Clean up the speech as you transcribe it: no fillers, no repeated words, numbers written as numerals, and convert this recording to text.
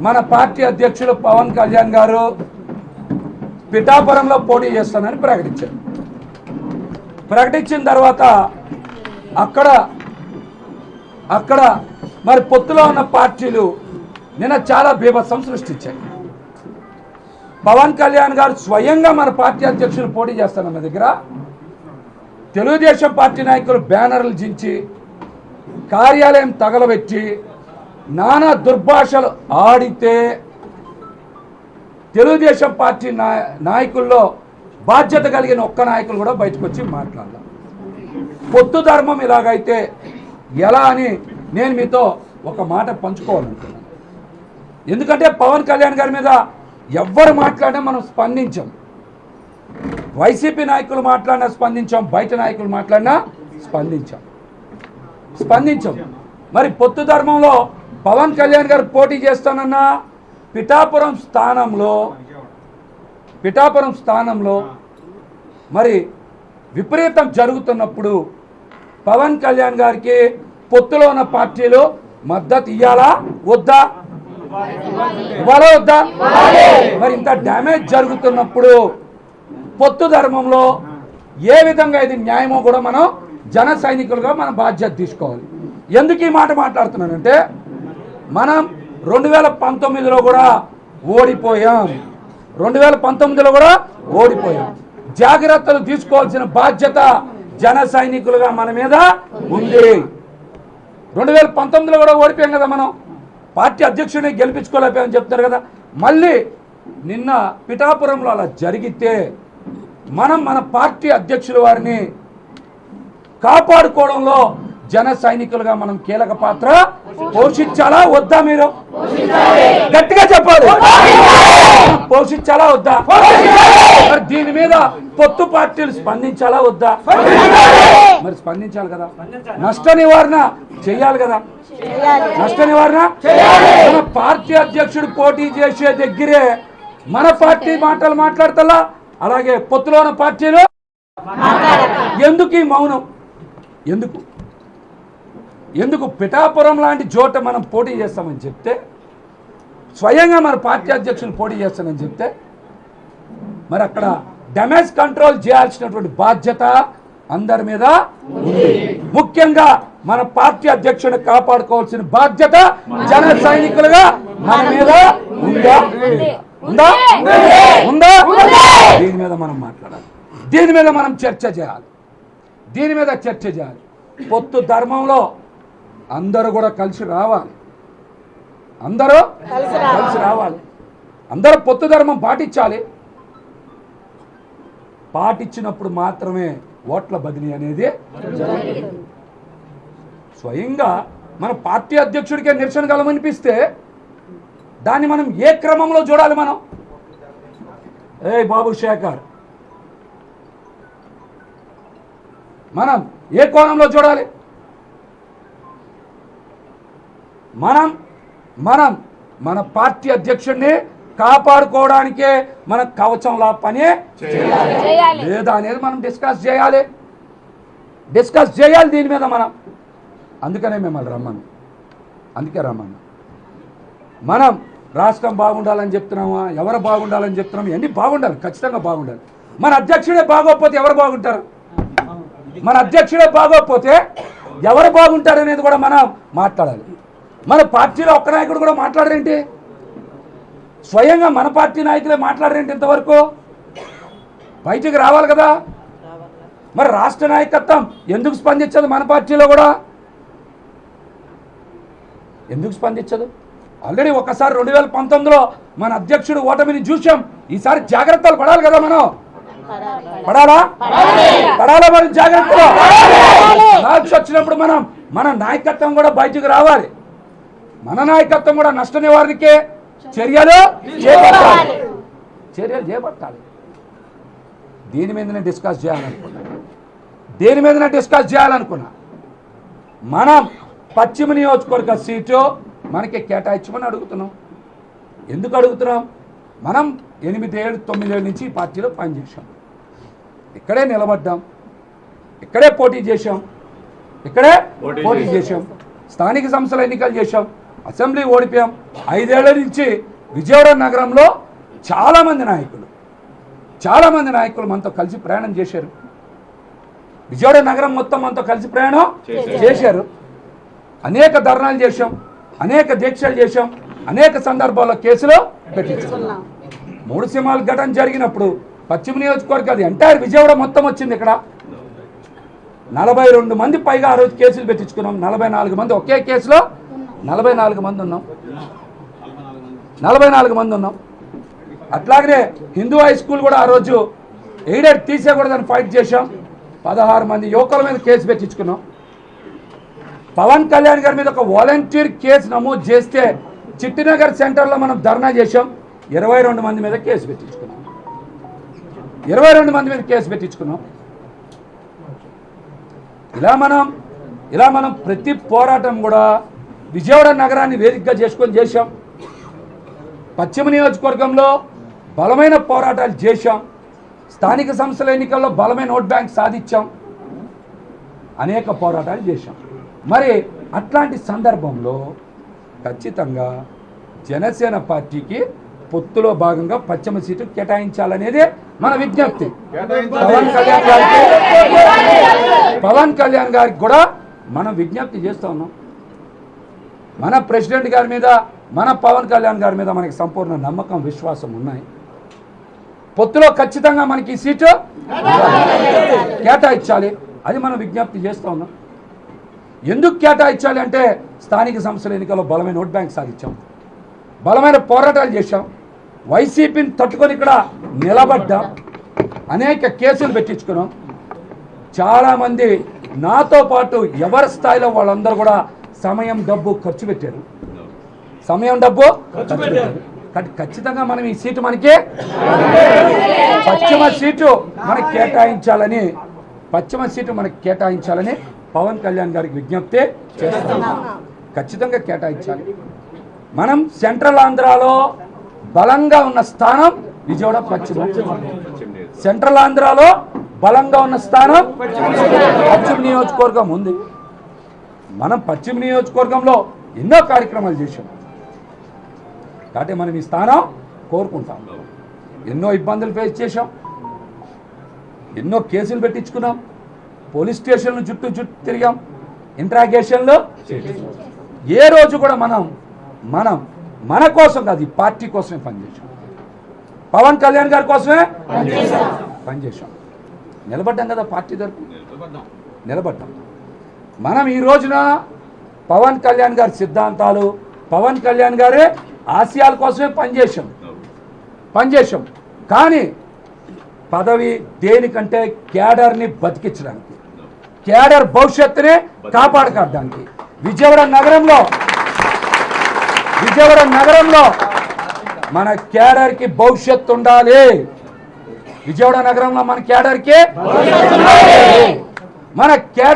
మన పార్టీ అధ్యక్షులు పవన్ కళ్యాణ్ గారు పిఠాపురంలో పోటీ చేస్తానని ప్రకటించారు. ప్రకటించిన తర్వాత అక్కడ మరి పొత్తులో ఉన్న పార్టీలు నిన్న చాలా బీభత్సం సృష్టించాయి. పవన్ కళ్యాణ్ గారు స్వయంగా మన పార్టీ అధ్యక్షులు పోటీ చేస్తానన్న దగ్గర తెలుగుదేశం పార్టీ నాయకులు బ్యానర్లు జించి కార్యాలయం తగలబెట్టి నానా దుర్భాషలు ఆడితే తెలుగుదేశం పార్టీ నాయకుల్లో బాధ్యత కలిగిన ఒక్క నాయకులు కూడా బయటకు వచ్చి మాట్లాడాలి. పొత్తు ధర్మం ఇలాగైతే ఎలా అని నేను మీతో ఒక మాట పంచుకోవాలనుకున్నాను. ఎందుకంటే పవన్ కళ్యాణ్ గారి మీద ఎవ్వరు మాట్లాడినా మనం స్పందించాం. వైసీపీ నాయకులు మాట్లాడినా స్పందించాం, బయట నాయకులు మాట్లాడినా స్పందించాం. మరి పొత్తు ధర్మంలో పవన్ కళ్యాణ్ గారు పోటీ చేస్తానన్న పిఠాపురం స్థానంలో మరి విపరీతం జరుగుతున్నప్పుడు పవన్ కళ్యాణ్ గారికి పొత్తులో ఉన్న పార్టీలు మద్దతు ఇవ్వాలా వద్దా? మరి ఇంత డ్యామేజ్ జరుగుతున్నప్పుడు పొత్తు ధర్మంలో ఏ విధంగా ఇది న్యాయమో కూడా మనం జన సైనికులుగా మన బాధ్యత తీసుకోవాలి. ఎందుకు ఈ మాట మాట్లాడుతున్నానంటే మనం 2019లో కూడా ఓడిపోయాం. జాగ్రత్తలు తీసుకోవాల్సిన బాధ్యత జన సైనికులుగా మన మీద ఉంది. 2019లో కూడా ఓడిపోయాం కదా, మనం పార్టీ అధ్యక్షుడిని గెలిపించుకోలేకపోయామని చెప్తారు కదా. మళ్ళీ నిన్న పిఠాపురంలో అలా జరిగితే మనం మన పార్టీ అధ్యక్షుల వారిని కాపాడుకోవడంలో జన సైనికులుగా మనం కీలక పాత్ర పోషించాలా వద్దా? మీరు గట్టిగా చెప్పాలి. పోషించాలా వద్దా? మరి దీని మీద పొత్తు పార్టీలు స్పందించాలా వద్దా? మరి స్పందించాలి కదా. నష్ట నివారణ చేయాలి కదా. మన పార్టీ అధ్యక్షుడు పోటీ చేసే దగ్గరే మన పార్టీ మాటలు మాట్లాడతలా, అలాగే పొత్తులో ఉన్న పార్టీలు ఎందుకు ఈ మౌనం? ఎందుకు పిఠాపురం లాంటి చోట మనం పోటీ చేస్తామని చెప్తే, స్వయంగా మన పార్టీ అధ్యక్షులు పోటీ చేస్తామని చెప్తే, మరి అక్కడ డ్యామేజ్ కంట్రోల్ చేయాల్సినటువంటి బాధ్యత అందరి మీద ఉంది. ముఖ్యంగా మన పార్టీ అధ్యక్షుడిని కాపాడుకోవాల్సిన బాధ్యత జన సైనికులుగా మన మీద ఉందా? దీని మీద మనం మాట్లాడాలి. దీని మీద మనం చర్చ చేయాలి. పొత్తు ధర్మంలో అందరూ కూడా కలిసి రావాలి. అందరూ పొత్తు ధర్మం పాటించినప్పుడు మాత్రమే ఓట్ల బదిలీ అనేది స్వయంగా మన పార్టీ అధ్యక్షుడికే నిరసన గలమనిపిస్తే దాన్ని మనం ఏ క్రమంలో చూడాలి? మనం బాబు శేఖర్ మనం ఏ కోణంలో చూడాలి? మనం మన పార్టీ అధ్యక్షుడిని కాపాడుకోవడానికే మన కవచంలా పని చేయాలి లేదా అనేది మనం డిస్కస్ చేయాలి దీని మీద మనం. అందుకనే మిమ్మల్ని రమ్మను. మనం రాష్ట్రం బాగుండాలని చెప్తున్నామా? ఎవరు బాగుండాలని చెప్తున్నాం? ఇవన్నీ బాగుండాలి, ఖచ్చితంగా బాగుండాలి. మన అధ్యక్షుడే బాగోకపోతే ఎవరు బాగుంటారు? మన అధ్యక్షుడే బాగోకపోతే ఎవరు బాగుంటారు అనేది కూడా మనం మాట్లాడాలి. మన పార్టీలో ఒక్క నాయకుడు కూడా మాట్లాడరేంటి? స్వయంగా మన పార్టీ నాయకులే మాట్లాడరేంటి? ఇంతవరకు బయటికి రావాలి కదా. మరి రాష్ట్ర నాయకత్వం ఎందుకు స్పందించదు? మన పార్టీలో కూడా ఎందుకు స్పందించదు? ఆల్రెడీ ఒకసారి 2019లో మన అధ్యక్షుడు ఓటమిని చూసాం. ఈసారి జాగ్రత్తలు పడాలి కదా. మనం పడాలా? మరి జాగ్రత్తలు వచ్చినప్పుడు మన నాయకత్వం కూడా బయటకు రావాలి. మన నాయకత్వం కూడా నష్ట నివారణకే చర్యలు చేపట్టాలి. దీని మీదనే డిస్కస్ చేయాలనుకున్నా. మనం పశ్చిమ నియోజకవర్గ సీటు మనకి కేటాయించమని అడుగుతున్నాం. ఎందుకు అడుగుతున్నాం? మనం 8 ఏళ్ళు 9 ఏళ్ళ నుంచి ఈ పార్టీలో పనిచేసాం. ఇక్కడే నిలబడ్డాం, ఇక్కడే పోటీ చేశాం. స్థానిక సంస్థల ఎన్నికలు చేశాం. అసెంబ్లీ ఓడిపోయాం. 5 ఏళ్ల నుంచి విజయవాడ నగరంలో చాలామంది నాయకులు మనతో కలిసి ప్రయాణం చేశారు. విజయవాడ నగరం మొత్తం మనతో కలిసి ప్రయాణం చేశారు. అనేక ధర్నాలు చేశాం, అనేక దీక్షలు చేశాం, అనేక సందర్భాల్లో కేసులు పెట్టించుకున్నాం. 3 సింహాల ఘటన జరిగినప్పుడు పశ్చిమ నియోజకవర్గం అది ఎంటైర్ విజయవాడ మొత్తం వచ్చింది. ఇక్కడ 42 మంది పైగా ఆ రోజు కేసులు పెట్టించుకున్నాం. 44 మంది ఒకే కేసులో 44 మంది ఉన్నాం. 44 మంది ఉన్నాం. అట్లాగనే హిందూ హై స్కూల్ కూడా ఆ రోజు ఎయిడెడ్ తీసేయకూడదని ఫైట్ చేశాం. 16 మంది యువకుల మీద కేసు పెట్టించుకున్నాం. పవన్ కళ్యాణ్ గారి మీద ఒక వాలంటీర్ కేసు నమోదు చేస్తే చిట్టినగర్ సెంటర్లో మనం ధర్నా చేశాం. 22 మంది మీద కేసు పెట్టించుకున్నాం. 22 మంది మీద కేసు పెట్టించుకున్నాం. ఇలా మనం ప్రతి పోరాటం కూడా విజయవాడ నగరాన్ని వేదికగా చేసుకొని చేశాం. పశ్చిమ నియోజకవర్గంలో బలమైన పోరాటాలు చేశాం. స్థానిక సంస్థల ఎన్నికల్లో బలమైన ఓట్ బ్యాంక్ సాధించాం. అనేక పోరాటాలు చేశాం. మరి అట్లాంటి సందర్భంలో ఖచ్చితంగా జనసేన పార్టీకి పొత్తులో భాగంగా పశ్చిమ సీటు కేటాయించాలనేదే మన విజ్ఞప్తి. పవన్ కళ్యాణ్ గారికి కూడా మనం విజ్ఞప్తి చేస్తూ ఉన్నాం. మన ప్రెసిడెంట్ గారి మీద, మన పవన్ కళ్యాణ్ గారి మీద మనకి సంపూర్ణ నమ్మకం, విశ్వాసం ఉన్నాయి. పొత్తులో ఖచ్చితంగా మనకి ఈ సీటు కేటాయించాలి. అది మనం విజ్ఞప్తి చేస్తూ ఉన్నాం. ఎందుకు కేటాయించాలి అంటే స్థానిక సంస్థల ఎన్నికల్లో బలమైన ఓట్ బ్యాంక్ సాధించాం, బలమైన పోరాటాలు చేశాం, వైసీపీని తట్టుకొని ఇక్కడ నిలబడ్డాం, అనేక కేసులు పెట్టించుకున్నాం. చాలామంది నాతో పాటు ఎవరి స్థాయిలో వాళ్ళందరూ కూడా సమయం, డబ్బు ఖర్చు పెట్టారు. కాబట్టి ఖచ్చితంగా మనం ఈ సీటు మనకి పశ్చిమ సీటు మనకి కేటాయించాలని పవన్ కళ్యాణ్ గారికి విజ్ఞప్తి చేస్తాం. ఖచ్చితంగా కేటాయించాలి. మనం సెంట్రల్ ఆంధ్రాలో బలంగా ఉన్న స్థానం విజయవాడ పశ్చిమ. సెంట్రల్ ఆంధ్రాలో బలంగా ఉన్న స్థానం పశ్చిమ నియోజకవర్గం ఉంది. మనం పశ్చిమ నియోజకవర్గంలో ఎన్నో కార్యక్రమాలు చేశాం. కాబట్టి మనం ఈ స్థానం కోరుకుంటాం. ఎన్నో ఇబ్బందులు ఫేస్ చేశాం, ఎన్నో కేసులు పెట్టించుకున్నాం, పోలీస్ స్టేషన్లు చుట్టూ తిరిగాం, ఇంట్రాగేషన్లు. ఏ రోజు కూడా మనం మన కోసం కాదు, ఈ పార్టీ కోసమే పనిచేసాం. పవన్ కళ్యాణ్ గారి కోసమే పనిచేసాం. నిలబడ్డాం కదా, పార్టీ తరపు నిలబడ్డాం. మనం ఈ రోజున పవన్ కళ్యాణ్ గారి సిద్ధాంతాలు, పవన్ కళ్యాణ్ గారి ఆశయాల కోసమే పనిచేసాం. కానీ పదవి దేనికంటే క్యాడర్ని బతికించడానికి, క్యాడర్ భవిష్యత్తుని కాపాడుకోవడానికి. విజయవాడ నగరంలో మన క్యాడర్కి భవిష్యత్తు ఉండాలి. విజయవాడ నగరంలో మన క్యాడర్కి మన క్యాడర్